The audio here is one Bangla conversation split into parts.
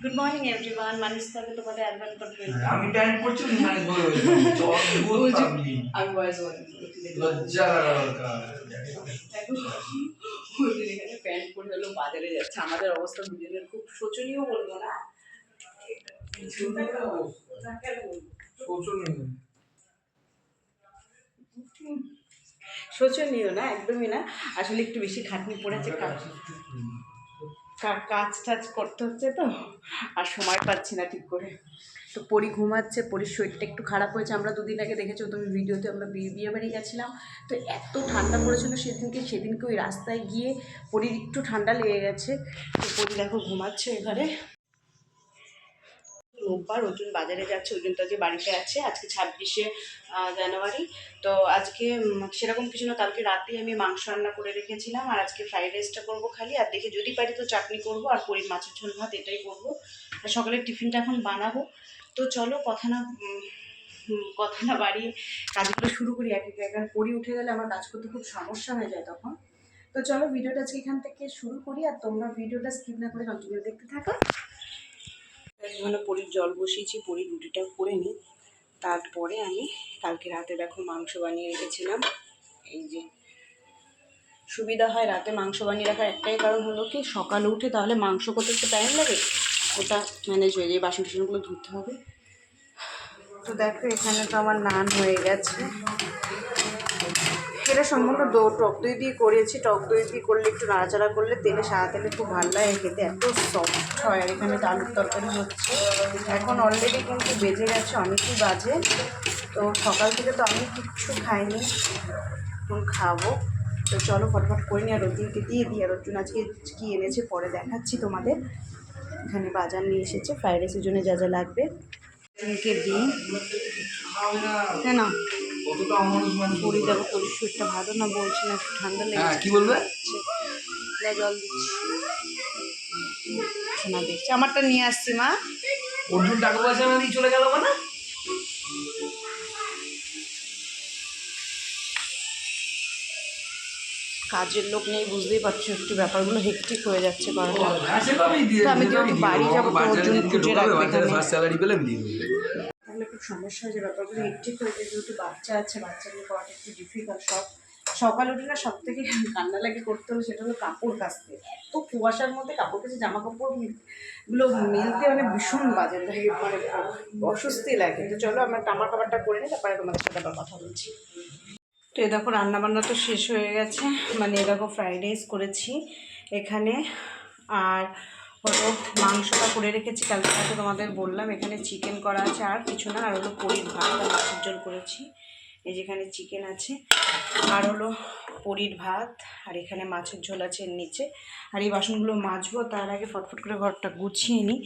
গুড মর্নিং এভরিওয়ান, মানুষটাকে তোমাদের অ্যাডভান্স করতে আমি প্যান্ট পরছি মানে আমি বয়স লজ্জা লাগা এখানে প্যান্ট পরে হলো বাজারে যাচ্ছে। আমাদের অবস্থা দুজনের খুব শোচনীয়, বলবো না শোচনীয় না, একদমই না। আসলে একটু বেশি খাটনি পড়েছে, কাজ টাজ করতে হচ্ছে তো, আর সময় পাচ্ছি না ঠিক করে। তো পরি ঘুমাচ্ছে, পরির শরীরটা একটু খারাপ হয়েছে। আমরা দুদিন আগে দেখেছো তুমি ভিডিওতে, আমরা বিয়ে বাড়ি গেছিলাম, তো এত ঠান্ডা পড়েছিল সেদিনকে ওই রাস্তায় গিয়ে পরির একটু ঠান্ডা লেগে গেছে। তো পরি দেখো ঘুমাচ্ছে এবারে। রোববার অর্জুন বাজারে যাচ্ছে, অর্জুনটা যে বাড়িতে আছে। আজকে 26শে জানুয়ারি। তো আজকে সেরকম কিছু না, কালকে রাতেই আমি মাংস রান্না করে রেখেছিলাম, আর আজকে ফ্রাইড রাইসটা করবো খালি, আর দেখে যদি পারি তো চাটনি করবো, আর পরির মাছের ঝোল ভাত এটাই করবো। আর সকালের টিফিনটা এখন বানাবো। তো চলো কথা না বাড়িয়ে কাজগুলো শুরু করি এক এক। পরি উঠে গেলে আমার কাজ করতে খুব সমস্যা হয়ে যায় তখন। তো চলো ভিডিওটা আজকে এখান থেকে শুরু করি, আর তোমরা ভিডিওটা স্কিপ না করে কন্টিনিউ দেখতে থাকো। এখানে পরির জল বসিয়েছি, পরির রুটিটা করে নিই, তারপরে আমি কালকে রাতে দেখো মাংস বানিয়ে রেখেছিলাম। এই যে সুবিধা হয় রাতে মাংস বানিয়ে রাখার একটাই কারণ হলো কি, সকালে উঠে তাহলে মাংস করতে একটু টাইম লাগে, ওটা ম্যানেজ হয়ে যায়, বাসন টাসনগুলো ধুতে হবে। তো দেখো এখানে তো আমার নান হয়ে গেছে। এটা সম্পূর্ণ টক দই দিয়ে করেছি। টক দই দিয়ে করলে একটু নাড়াচাড়া করলে তেলে সাদা তেলে খুব ভালো লাগে খেতে, এত সফট হয়। আর এখানে তো আলুর তরকারি হচ্ছে। এখন অলরেডি কিন্তু বেজে গেছে, অনেকই বাজে। তো সকাল থেকে তো আমি কিচ্ছু খাইনি, এখন খাবো। তো চলো ফটফট করে নিই, আর অর্জুনকে দিয়ে দিই। আর অর্জুন আজকে কী এনেছে পরে দেখাচ্ছি তোমাদের। এখানে বাজার নিয়ে এসেছে ফ্রাইড রাইসের জন্য যা যা লাগবে। অর্জুনকে দিই হ্যাঁ না পরি দেখো, পরির শরীরটা ভালো না, বলছি না একটু ঠান্ডা লেগেছে। কি বলবে? জল দিচ্ছি শোনা, দেখছি আমারটা নিয়ে আসছি মা। অর্জুন টাকা পয়সা না দিয়ে চলে গেল মানে? কাজের লোক নেই, বুঝতেই পারছো, একটু ব্যাপারগুলো হেক্টিক হয়ে যাচ্ছে করাটা। তো আমি যেহেতু বাড়ি যাবো তো অর্জুন খুঁজে রাখবে এখানে, স্যালারি পেলে আমি দিয়ে দেবো। তাহলে খুব সমস্যা হয়ে যায়, ব্যাপারগুলো হেক্টিক হয়ে যায়। যেহেতু বাচ্চা আছে, বাচ্চা নিয়ে করাটা একটু ডিফিকাল্ট। সকাল উঠে না সব থেকে কান্না লাগে করতে হবে সেটা হলো কাপড় কাচতে। এত কুয়াশার মধ্যে কাপড় কাচে, জামা কাপড়গুলো মেলতে মানে ভীষণ বাজে লাগে, মানে অস্বস্তি লাগে। তো চলো আমরা আমার খাবারটা করে নিই, তারপরে তোমাদের সাথে আবার কথা বলছি। তো এ দেখো রান্নাবান্না তো শেষ হয়ে গেছে, মানে এ দেখো ফ্রাইড রাইস করেছি এখানে, আর হলো মাংসটা করে রেখেছি কালকে রাতে, তোমাদের বললাম। এখানে চিকেন করা আছে, আর কিছু না। আর হলো পরির ভাত আর মাছের ঝোল করেছি। এই যেখানে চিকেন আছে, আর হলো পরির ভাত, আর এখানে মাছের ঝোল আছে এর নিচে। আর এই বাসনগুলো মাজবো, তার আগে ফটফট করে ঘরটা গুছিয়ে নিই,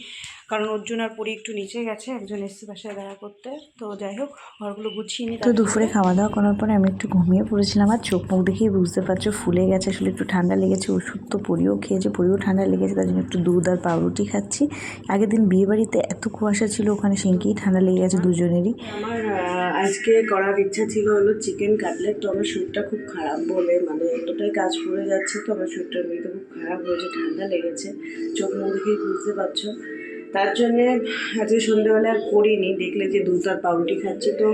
কারণ অর্জুন আর পরি একটু নিচে গেছে, একজন এসছে বাসায় দেখা করতে। তো যাই হোক ঘরগুলো গুছিয়ে নিই। তো দুপুরে খাওয়া দাওয়া করার পরে আমি একটু ঘুমিয়ে পড়েছিলাম, আর চোখ মুখ দেখেই বুঝতে পারছো ফুলে গেছে। আসলে একটু ঠান্ডা লেগেছে, ওষুধ তো পরিও খেয়েছে, পরিও ঠান্ডা লেগেছে, তার জন্য একটু দুধ আর পাউরুটি খাচ্ছি। আগের দিন বিয়েবাড়িতে এত কুয়াশা ছিল, ওখানে সিঙ্কেই ঠান্ডা লেগে গেছে দুজনেরই। আমার আজকে করার ইচ্ছা ছিল হলো চিকেন কাটলেট। তো আমার শরীরটা খুব খারাপ বলে, মানে এতটাই কাজ পড়ে যাচ্ছে, তো আমার শরীরটা এমনিতে খুব খারাপ হয়েছে, ঠান্ডা লেগেছে, চোখ মুখ দেখেই বুঝতে পারছো। তার জন্যে আজকে সন্ধ্যেবেলা আর করিনি, দেখলে যে দুধ আর পাউরুটি খাচ্ছি। তো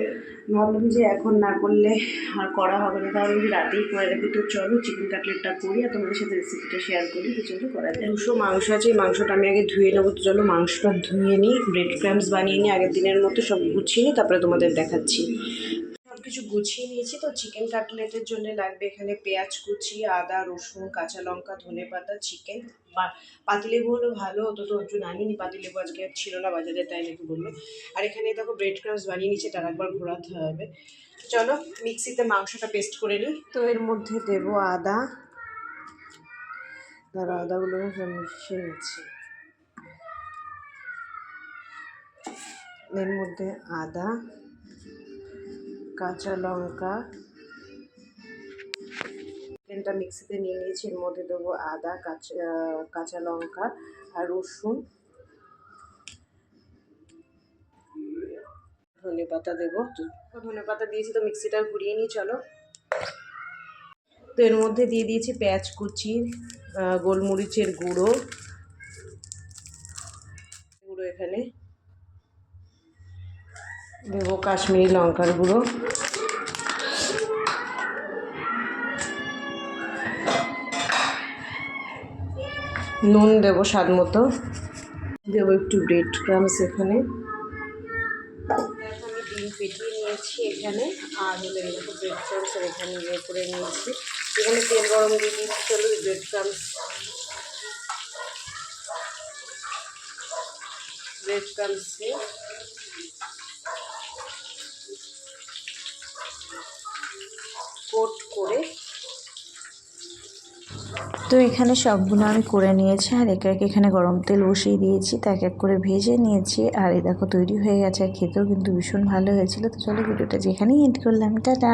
ভাবলাম যে এখন না করলে আর করা হবে না, তাহলে যদি রাতেই করে রাখি। তো চলো চিকেন কাটলেটটা করি আর তোমাদের সাথে রেসিপিটা শেয়ার করি। তো চলো করা যায়। 200 মাংস আছে, এই মাংসটা আমি আগে ধুয়ে নেবো। তো চলো মাংসটা ধুয়ে নিই, ব্রেড ক্রাম্বস বানিয়ে নিই আগের দিনের মতো, সব গুছিয়ে নিই, তারপরে তোমাদের দেখাচ্ছি। সব কিছু গুছিয়ে নিয়েছি। তো চিকেন কাটলেটের জন্য লাগবে এখানে পেঁয়াজ কুচি, আদা রসুন কাঁচা লঙ্কা ধনে পাতা, চিকেন, পাতিলেবু হলো ভালো হতো। তো অর্জুন আনিনি পাতিলেবু, আজকে ছিল না বাজারে, তাই নাকি বললো। আর এখানে দেখো ব্রেড ক্রাম্বস বানিয়ে নিচ্ছে, তার একবার ঘোরাতে হবে। চলো মিক্সিতে মাংসটা পেস্ট করে নিই। তো এর মধ্যে দেবো আদা, ধরো আদাগুলো সব মিশিয়ে নিচ্ছি। এর মধ্যে আদা, কাঁচা লঙ্কা, চিকেনটা মিক্সিতে নিয়ে নিয়েছি, এর মধ্যে দেবো আদা, কাঁচা লঙ্কা আর রসুন, ধনে পাতা দেবো। ধনে পাতা দিয়েছি, তো মিক্সিটা ঘুরিয়ে নিই চলো। তো এর মধ্যে দিয়ে দিয়েছি পেঁয়াজ কুচি, গোলমরিচের গুঁড়ো, এখানে দেবো কাশ্মীরি লঙ্কার গুঁড়ো, নুন দেবো স্বাদ মতো, দেবো একটু ব্রেড ক্রামস এখানে। আমি ডিম ফেটিয়ে নিয়েছি এখানে, আর হলো এরকম ব্রেড ক্রামস এখানে ইয়ে করে নিয়েছি। এখানে তেল গরম দিয়ে দিয়েছি, চলো ব্রেড ক্রামস দিয়ে কোট করে। তো এখানে সবগুলো আমি করে নিয়েছি, আর একে একে এখানে গরম তেল বসিয়ে দিয়েছি, তো এক এক করে ভেজে নিয়েছি। আর এই দেখো তৈরি হয়ে গেছে, আর খেতেও কিন্তু ভীষণ ভালো হয়েছিল। তো চলো ভিডিওটা যেখানেই এন্ড করলাম, টাটা।